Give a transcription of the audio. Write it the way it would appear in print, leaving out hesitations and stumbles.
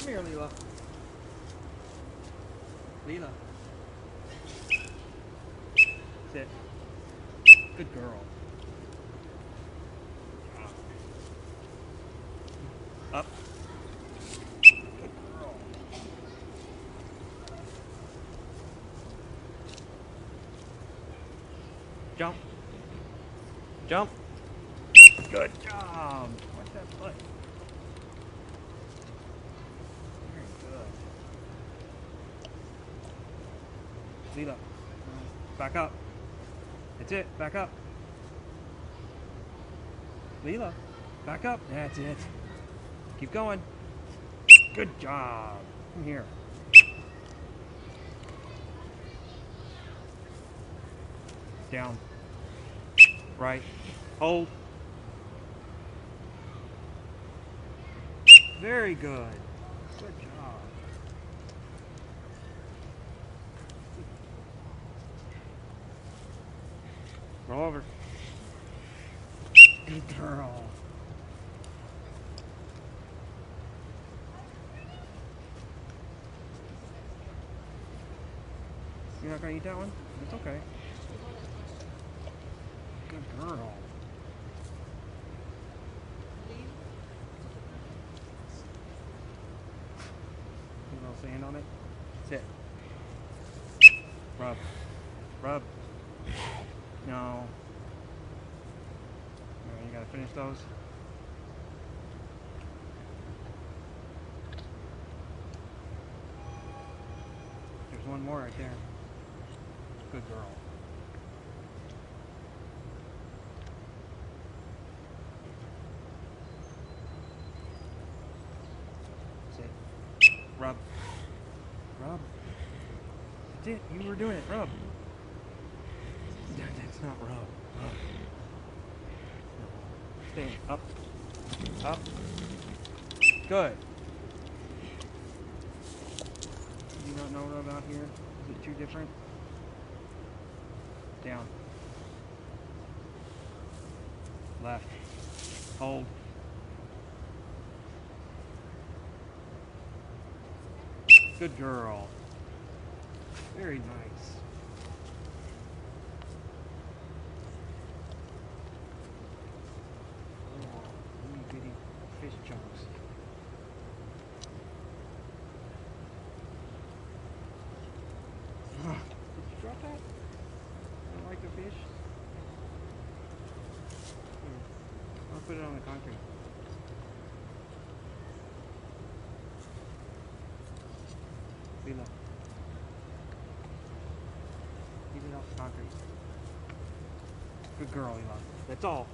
Come here, Leela. Leela. Sit. Good girl. Up. Good girl. Jump. Jump. Good job. Watch that foot. Very good. Leela. Back up. That's it. Back up. Leela. Back up. That's it. Keep going. Good job. Come here. Down. Right. Hold. Very good. Good job. Roll over. Good girl. You're not gonna eat that one? It's okay. Good girl. A little sand on it. Sit. Rub. Rub. No. Alright, you gotta finish those. There's one more right there. Good girl. Sit. Rub. Rub. That's it. You were doing it. Rub. That's not rub. Rub. Stay. Up. Up. Good. Do you not know rub out here? Is it too different? Down. Left. Hold. Good girl. Very nice. Oh, little bitty fish chunks. Did you drop that? Like the fish? Here. I'll put it on the concrete. Leela. Keep it off the concrete. Good girl, Leela. That's all.